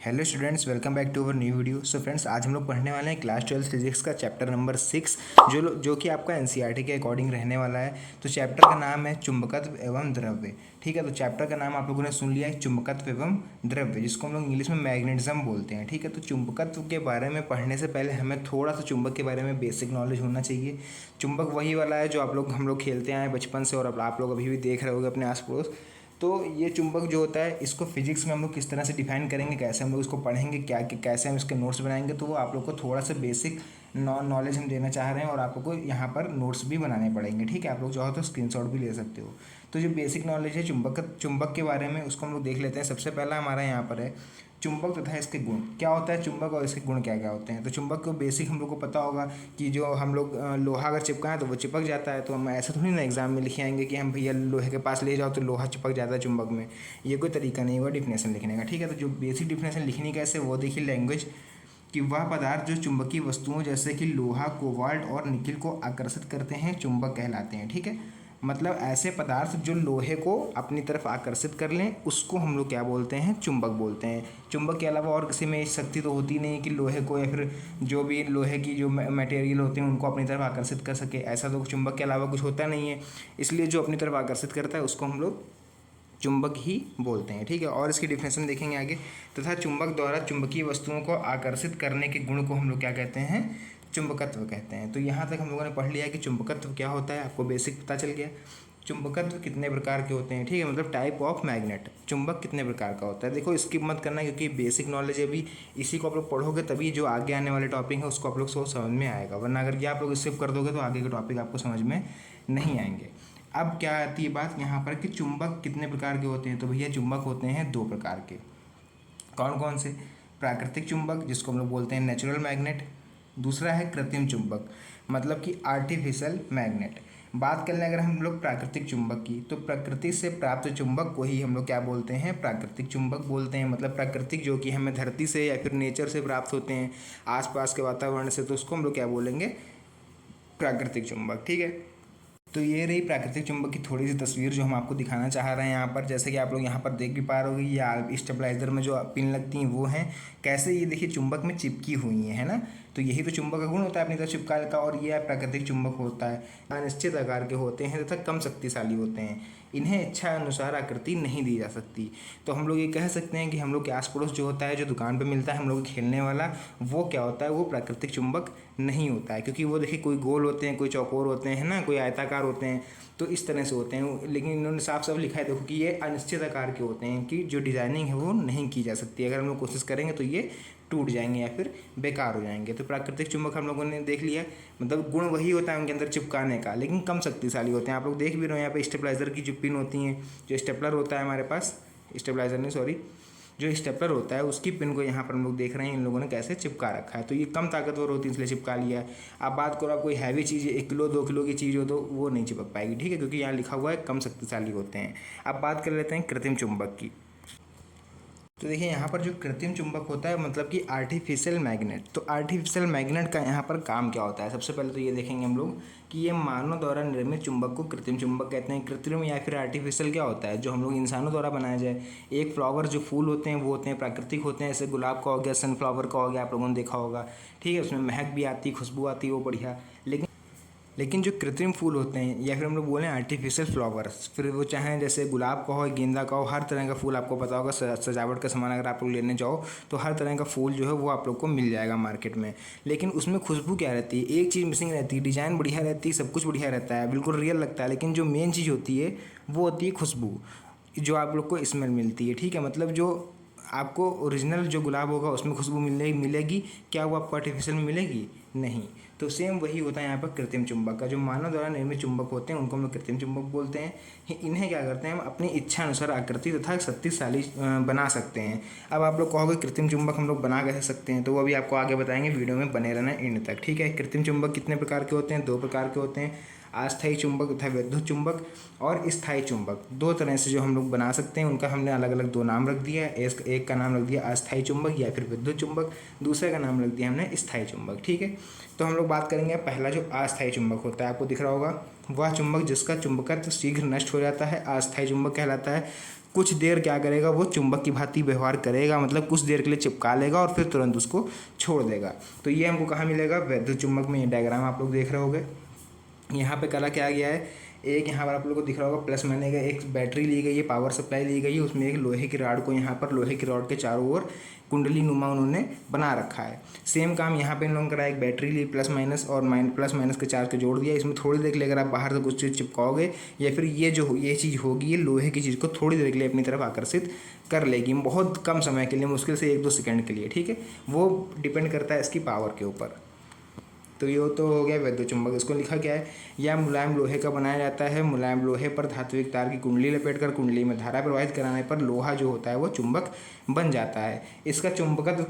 Hello students, welcome back to our new video. So friends, आज हम लोग पढ़ने वाले हैं क्लास 12 फिजिक्स का चैप्टर नंबर 6 जो कि आपका एनसीईआरटी के अकॉर्डिंग रहने वाला है। तो चैप्टर का नाम है चुंबकत्व एवं द्रव्य। ठीक है, तो चैप्टर का नाम आप लोगों ने सुन लिया है, चुंबकत्व एवं द्रव्य, जिसको हम लोग इंग्लिश में मैग्नेटिज्म बोलते हैं। ठीक है, तो चुंबकत्व के बारे में पढ़ने से पहले हमें थोड़ा सा चुंबक के बारे में बेसिक नॉलेज होना चाहिए। चुंबक वही वाला है जो हम लोग खेलते आए बचपन से, और अब आप लोग अभी भी देख रहे होगे अपने आस पड़ोस। तो ये चुंबक जो होता है, इसको फिजिक्स में हम लोग किस तरह से डिफाइन करेंगे, कैसे हम लोग इसको पढ़ेंगे, कैसे हम इसके नोट्स बनाएंगे, तो वो आप लोग को थोड़ा सा बेसिक नॉलेज हम देना चाह रहे हैं, और आप लोग को यहाँ पर नोट्स भी बनाने पड़ेंगे। ठीक है, आप लोग चाहो तो स्क्रीनशॉट भी ले सकते हो। तो जो बेसिक नॉलेज है चुंबक के बारे में, उसको हम लोग देख लेते हैं। सबसे पहला हमारा यहाँ पर है चुंबक तथा इसके गुण। क्या होता है चुंबक और इसके गुण क्या क्या होते हैं? तो चुंबक को बेसिक हम लोग को पता होगा कि जो हम लोग लोहा अगर चिपकाएं तो वो चिपक जाता है। तो हम ऐसा थोड़ी ना एग्जाम में लिखे आएंगे कि हम भैया लोहे के पास ले जाओ तो लोहा चिपक जाता है चुंबक में। ये कोई तरीका नहीं होगा डिफिनेशन लिखने का। ठीक है, तो जो बेसिक डिफिनेशन लिखनी कैसे, वो देखिए लैंग्वेज, कि वह पदार्थ जो चुंबकीय वस्तुओं जैसे कि लोहा, कोबाल्ट और निकिल को आकर्षित करते हैं चुंबक कहलाते हैं। ठीक है, मतलब ऐसे पदार्थ जो लोहे को अपनी तरफ आकर्षित कर लें, उसको हम लोग क्या बोलते हैं, चुंबक बोलते हैं। चुंबक के अलावा और किसी में शक्ति तो होती नहीं कि लोहे को या फिर जो भी लोहे की जो मटेरियल होते हैं उनको अपनी तरफ आकर्षित कर सके। ऐसा तो चुंबक के अलावा कुछ होता नहीं है, इसलिए जो अपनी तरफ आकर्षित करता है उसको हम लोग चुंबक ही बोलते हैं। ठीक है, और इसकी डिफिनेशन देखेंगे आगे। तथा चुंबक द्वारा चुंबकीय वस्तुओं को आकर्षित करने के गुण को हम लोग क्या कहते हैं, चुंबकत्व कहते हैं। तो यहाँ तक हम लोगों ने पढ़ लिया है कि चुंबकत्व क्या होता है, आपको बेसिक पता चल गया। चुंबकत्व कितने प्रकार के होते हैं, ठीक है, मतलब टाइप ऑफ मैग्नेट, चुंबक कितने प्रकार का होता है। देखो, स्किप मत करना क्योंकि बेसिक नॉलेज है, अभी इसी को आप लोग पढ़ोगे तभी जो आगे आने वाले टॉपिक है उसको आप लोग सोच समझ में आएगा, वरना अगर ये आप लोग स्किप कर दोगे तो आगे के टॉपिक आपको समझ में नहीं आएंगे। अब क्या आती है बात यहाँ पर कि चुंबक कितने प्रकार के होते हैं। तो भैया चुंबक होते हैं दो प्रकार के। कौन कौन से? प्राकृतिक चुंबक, जिसको हम लोग बोलते हैं नेचुरल मैग्नेट। दूसरा है कृत्रिम चुंबक, मतलब कि आर्टिफिशियल मैग्नेट। बात कर लें अगर हम लोग प्राकृतिक चुंबक की, तो प्रकृति से प्राप्त चुंबक को ही हम लोग क्या बोलते हैं, प्राकृतिक चुंबक बोलते हैं। मतलब प्राकृतिक जो कि हमें धरती से या फिर नेचर से प्राप्त होते हैं, आसपास के वातावरण से, तो उसको हम लोग क्या बोलेंगे, प्राकृतिक चुंबक। ठीक है, तो ये रही प्राकृतिक चुंबक की थोड़ी सी तस्वीर जो हम आपको दिखाना चाह रहे हैं यहाँ पर। जैसे कि आप लोग यहाँ पर देख भी पा रहे हो, ये स्टेबलाइजर में जो पिन लगती हैं वो हैं, कैसे ये देखिए चुंबक में चिपकी हुई हैं, है ना। तो यही तो चुंबक का गुण होता है, अपनी तरफ चिपका का। और ये प्राकृतिक चुंबक होता है, अनिश्चित आकार के होते हैं तथा कम शक्तिशाली होते हैं। इन्हें इच्छा अनुसार आकृति नहीं दी जा सकती। तो हम लोग ये कह सकते हैं कि हम लोग के आस पड़ोस जो होता है, जो दुकान पे मिलता है हम लोग खेलने वाला, वो क्या होता है, वो प्राकृतिक चुंबक नहीं होता है। क्योंकि वो देखिए कोई गोल होते हैं, कोई चौकोर होते हैं, है ना, कोई आयताकार होते हैं, तो इस तरह से होते हैं। लेकिन इन्होंने साफ साफ लिखा है देखो कि ये अनिश्चित आकार के होते हैं, कि जो डिज़ाइनिंग है वो नहीं की जा सकती। अगर हम लोग कोशिश करेंगे तो ये टूट जाएंगे या फिर बेकार हो जाएंगे। तो प्राकृतिक चुंबक हम लोगों ने देख लिया, मतलब गुण वही होता है उनके अंदर चिपकाने का, लेकिन कम शक्तिशाली होते हैं। आप लोग देख भी रहे हो यहाँ पे स्टेबलाइजर की जो पिन होती हैं, जो स्टेपलर होता है हमारे पास, स्टेबलाइजर नहीं सॉरी, जो स्टेपलर होता है उसकी पिन को यहाँ पर हम लोग देख रहे हैं इन लोगों ने कैसे चिपका रखा है। तो ये कम ताकतवर होती है इसलिए चिपका लिया है। आप बात करो, आप कोई हैवी चीज़ 1 किलो 2 किलो की चीज़ हो तो वो नहीं चिपक पाएगी। ठीक है, क्योंकि यहाँ लिखा हुआ है कम शक्तिशाली होते हैं। अब बात कर लेते हैं कृत्रिम चुंबक की। तो देखिए यहाँ पर जो कृत्रिम चुंबक होता है, मतलब कि आर्टिफिशियल मैग्नेट। तो आर्टिफिशियल मैग्नेट का यहाँ पर काम क्या होता है? सबसे पहले तो ये देखेंगे हम लोग कि ये मानव द्वारा निर्मित चुंबक को कृत्रिम चुंबक कहते हैं। कृत्रिम या फिर आर्टिफिशियल क्या होता है, जो हम लोग इंसानों द्वारा बनाया जाए। एक फ्लावर जो फूल होते हैं वो होते हैं प्राकृतिक होते हैं, जैसे गुलाब का हो गया, सनफ्लावर का हो गया, आप लोगों ने देखा होगा। ठीक है, उसमें महक भी आती, खुशबू आती है, वो बढ़िया। लेकिन जो कृत्रिम फूल होते हैं या फिर हम लोग बोलें आर्टिफिशियल फ्लावर्स, फिर वो चाहे जैसे गुलाब का हो, गेंदा का हो, हर तरह का फूल आपको पता होगा। सजावट का सामान अगर आप लोग लेने जाओ तो हर तरह का फूल जो है वो आप लोग को मिल जाएगा मार्केट में। लेकिन उसमें खुशबू क्या रहती है, एक चीज़ मिसिंग रहती है, डिज़ाइन बढ़िया रहती है, सब कुछ बढ़िया रहता है, बिल्कुल रियल लगता है, लेकिन जो मेन चीज़ होती है वो होती है खुशबू, जो आप लोग को स्मेल मिलती है। ठीक है, मतलब जो आपको ओरिजिनल जो गुलाब होगा उसमें खुशबू मिलेगी, क्या वो आपको आर्टिफिशियल में मिलेगी? नहीं। तो सेम वही होता है यहाँ पर कृत्रिम चुंबक का। जो मानव द्वारा निर्मित चुंबक होते हैं उनको हम लोग कृत्रिम चुंबक बोलते हैं। इन्हें क्या करते हैं, हम अपनी इच्छा अनुसार आकृति तथा शक्तिशाली बना सकते हैं। अब आप लोग कहोगे कृत्रिम चुंबक हम लोग बना कैसे सकते हैं, तो वो अभी आपको आगे बताएंगे, वीडियो में बने रहना एंड तक। ठीक है, कृत्रिम चुंबक कितने प्रकार के होते हैं? 2 प्रकार के होते हैं, अस्थायी चुंबक तथा विद्युत चुंबक और स्थायी चुंबक। 2 तरह से जो हम लोग बना सकते हैं, उनका हमने अलग अलग 2 नाम रख दिया है। एक का नाम रख दिया अस्थायी चुंबक या फिर विद्युत चुंबक, दूसरे का नाम रख दिया हमने स्थायी चुंबक। ठीक है, तो हम लोग बात करेंगे पहला जो अस्थायी चुंबक होता है, आपको दिख रहा होगा, वह चुंबक जिसका चुंबकत्व शीघ्र नष्ट हो जाता है अस्थायी चुंबक कहलाता है। कुछ देर क्या करेगा, वो चुंबक की भांति व्यवहार करेगा, मतलब कुछ देर के लिए चिपका लेगा और फिर तुरंत उसको छोड़ देगा। तो ये हमको कहाँ मिलेगा, वैद्युत चुंबक में। ये डायग्राम आप लोग देख रहे होंगे। यहाँ पे करा क्या गया है, एक यहाँ पर आप लोगों को दिख रहा होगा प्लस माइनस का एक बैटरी ली गई है, पावर सप्लाई ली गई है, उसमें एक लोहे की रॉड को यहाँ पर लोहे की रॉड के चारों ओर कुंडली नुमा उन्होंने बना रखा है। सेम काम यहाँ पे इन लोगों ने करा, एक बैटरी ली, प्लस माइनस और प्लस माइनस के चार्ज को जोड़ दिया। इसमें थोड़ी देर के लिए अगर आप बाहर से कुछ चीज़ चिपकाओगे या फिर ये चीज़ होगी, ये लोहे की चीज़ को थोड़ी देर के लिए अपनी तरफ आकर्षित कर लेगी, बहुत कम समय के लिए, मुश्किल से 1-2 सेकंड के लिए, ठीक है। वो डिपेंड करता है इसकी पावर के ऊपर। तो ये तो हो गया वैद्युत चुंबक। इसको लिखा क्या है, यह मुलायम लोहे का बनाया जाता है। मुलायम लोहे पर धात्विक तार की कुंडली लपेटकर कुंडली में धारा प्रवाहित कराने पर लोहा जो होता है वो चुंबक बन जाता है। इसका चुंबकत्व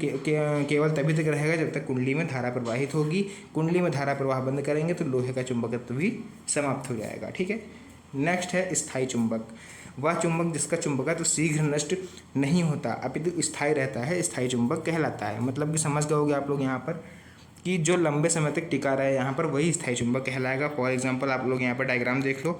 केवल तभी तक रहेगा जब तक कुंडली में धारा प्रवाहित होगी। कुंडली में धारा प्रवाह बंद करेंगे तो लोहे का चुंबकत्व भी समाप्त हो जाएगा, ठीक है। नेक्स्ट है स्थायी चुंबक। वह चुंबक जिसका चुंबकत्व शीघ्र नष्ट नहीं होता अपितु स्थायी रहता है, स्थायी चुंबक कहलाता है। मतलब कि समझ गए होगे आप लोग यहाँ पर कि जो लंबे समय तक टिका रहे यहाँ पर, वही स्थायी चुंबक कहलाएगा। फॉर एग्जांपल आप लोग यहाँ पर डायग्राम देख लो,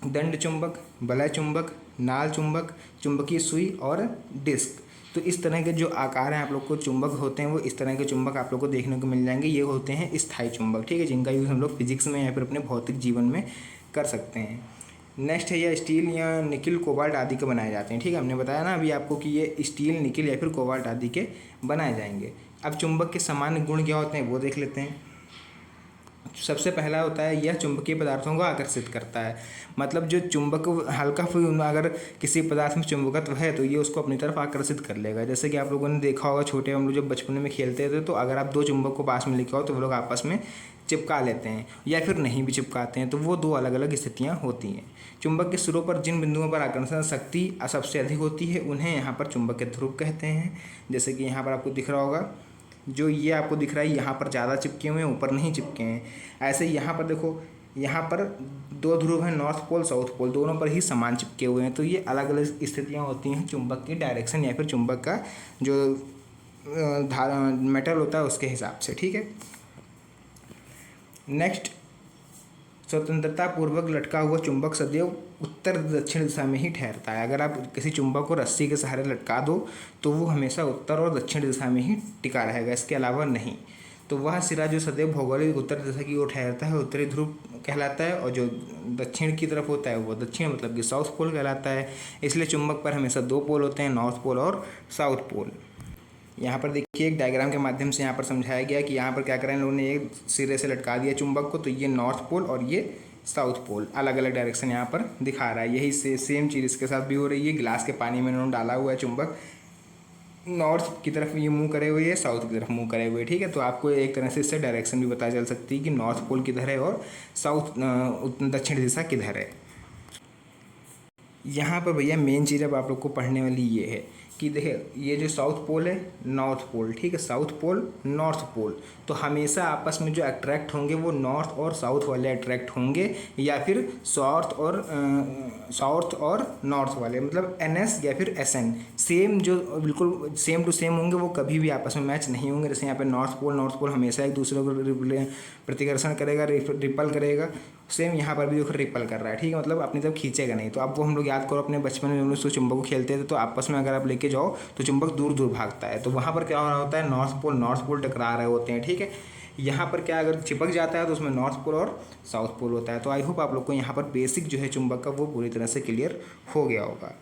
दंड चुंबक, वलय चुंबक, नाल चुंबक, चुंबकीय सुई और डिस्क। तो इस तरह के जो आकार हैं आप लोग को चुंबक होते हैं, वो इस तरह के चुंबक आप लोग को देखने को मिल जाएंगे। ये होते हैं स्थायी चुंबक, ठीक है, जिनका यूज़ हम लोग फिजिक्स में या फिर अपने भौतिक जीवन में कर सकते हैं। नेक्स्ट है, यह स्टील या निकिल, कोबाल्ट आदि के बनाए जाते हैं, ठीक है। हमने बताया ना अभी आपको कि ये स्टील, निकिल या फिर कोबाल्ट आदि के बनाए जाएंगे। अब चुंबक के सामान्य गुण क्या होते हैं वो देख लेते हैं। सबसे पहला होता है, यह चुंबकीय पदार्थों को आकर्षित करता है। मतलब जो चुंबक हल्का अगर किसी पदार्थ में चुंबकत्व है तो ये उसको अपनी तरफ आकर्षित कर लेगा। जैसे कि आप लोगों ने देखा होगा, छोटे हम लोग जब बचपन में खेलते थे तो अगर आप 2 चुंबक को पास में लेके आओ तो वो लोग आपस में चिपका लेते हैं या फिर नहीं भी चिपकाते हैं। तो वो 2 अलग अलग स्थितियाँ होती हैं। चुंबक के सिरों पर जिन बिंदुओं पर आकर्षण शक्ति सबसे अधिक होती है उन्हें यहाँ पर चुंबक के ध्रुव कहते हैं। जैसे कि यहाँ पर आपको दिख रहा होगा, जो ये आपको दिख रहा है यहाँ पर ज़्यादा चिपके हुए हैं, ऊपर नहीं चिपके हैं। ऐसे यहाँ पर देखो, यहाँ पर 2 ध्रुव हैं, नॉर्थ पोल साउथ पोल, दोनों पर ही समान चिपके हुए हैं। तो ये अलग अलग स्थितियाँ होती हैं चुंबक की डायरेक्शन या फिर चुंबक का जो मेटल होता है उसके हिसाब से, ठीक है। नेक्स्ट, स्वतंत्रता पूर्वक लटका हुआ चुंबक सदैव उत्तर दक्षिण दिशा में ही ठहरता है। अगर आप किसी चुंबक को रस्सी के सहारे लटका दो तो वो हमेशा उत्तर और दक्षिण दिशा में ही टिका रहेगा, इसके अलावा नहीं। तो वह सिरा जो सदैव भौगोलिक उत्तर दिशा की ओर ठहरता है उत्तरी ध्रुव कहलाता है, और जो दक्षिण की तरफ होता है वो दक्षिण मतलब कि साउथ पोल कहलाता है। इसलिए चुंबक पर हमेशा 2 पोल होते हैं, नॉर्थ पोल और साउथ पोल। यहाँ पर देखिए एक डायग्राम के माध्यम से यहाँ पर समझाया गया कि यहाँ पर क्या करें, इन लोगों ने एक सिरे से लटका दिया चुंबक को, तो ये नॉर्थ पोल और ये साउथ पोल अलग अलग डायरेक्शन यहाँ पर दिखा रहा है। यही सेम चीज़ इसके साथ भी हो रही है। गिलास के पानी में इन्होंने डाला हुआ है चुंबक, नॉर्थ की तरफ ये मुँह करे हुए है, साउथ की तरफ मुँह करे हुए, ठीक है। तो आपको एक तरह से इससे डायरेक्शन भी पता चल सकती है कि नॉर्थ पोल किधर है और दक्षिण दिशा किधर है। यहाँ पर भैया मेन चीज़ अब आप लोग को पढ़ने वाली ये है कि देखिए ये जो साउथ पोल है, नॉर्थ पोल, ठीक है, साउथ पोल नॉर्थ पोल, तो हमेशा आपस में जो अट्रैक्ट होंगे वो नॉर्थ और साउथ वाले अट्रैक्ट होंगे, या फिर साउथ और नॉर्थ वाले, मतलब NS या फिर SN, सेम जो बिल्कुल सेम टू सेम होंगे वो कभी भी आपस में मैच नहीं होंगे। जैसे यहाँ पे नॉर्थ पोल हमेशा एक दूसरे को प्रतिकर्षण करेगा, रिपल करेगा, सेम यहाँ पर भी देखो रिपल कर रहा है, ठीक है, मतलब अपनी तरफ खींचेगा नहीं। तो अब वो हम लोग याद करो अपने बचपन में हम लोग चुंबक को खेलते थे तो आपस में अगर आप लेके जाओ तो चुंबक दूर दूर भागता है। तो वहाँ पर क्या हो रहा होता है, नॉर्थ पोल टकरा रहे होते हैं, ठीक है। यहाँ पर क्या अगर चिपक जाता है तो उसमें नॉर्थ पोल और साउथ पोल होता है। तो आई होप आप लोग को यहाँ पर बेसिक जो है चुंबक का वो पूरी तरह से क्लियर हो गया होगा।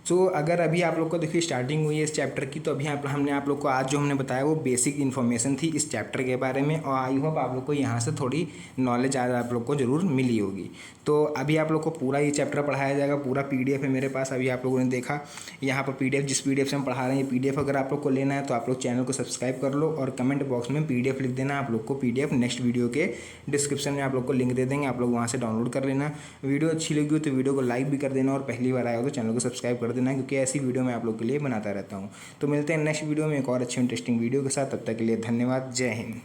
तो अगर अभी आप लोग को देखिए स्टार्टिंग हुई है इस चैप्टर की, तो अभी हमने आप लोग को आज जो हमने बताया वो बेसिक इन्फॉर्मेशन थी इस चैप्टर के बारे में, और आई होप आप लोग को यहाँ से थोड़ी नॉलेज आज आप लोग को ज़रूर मिली होगी। तो अभी आप लोग को पूरा ये चैप्टर पढ़ाया जाएगा, पूरा PDF है मेरे पास। अभी आप लोगों ने देखा यहाँ पर PDF, जिस PDF से हम पढ़ा रहे हैं PDF अगर आप लोग को लेना है तो आप लोग चैनल को सब्सक्राइब कर लो और कमेंट बॉक्स में PDF लिख देना। आप लोग को PDF नेक्स्ट वीडियो के डिस्क्रिप्शन में आप लोग को लिंक दे देंगे, आप लोग वहाँ से डाउनलोड कर लेना। वीडियो अच्छी लगी हो तो वीडियो को लाइक भी कर देना, और पहली बार आया हो तो चैनल को सब्सक्राइब कर देना, क्योंकि ऐसी वीडियो मैं आप लोग के लिए बनाता रहता हूँ। तो मिलते हैं नेक्स्ट वीडियो में एक और अच्छी इंटरेस्टिंग वीडियो के साथ। तब तक के लिए धन्यवाद। जय हिंद।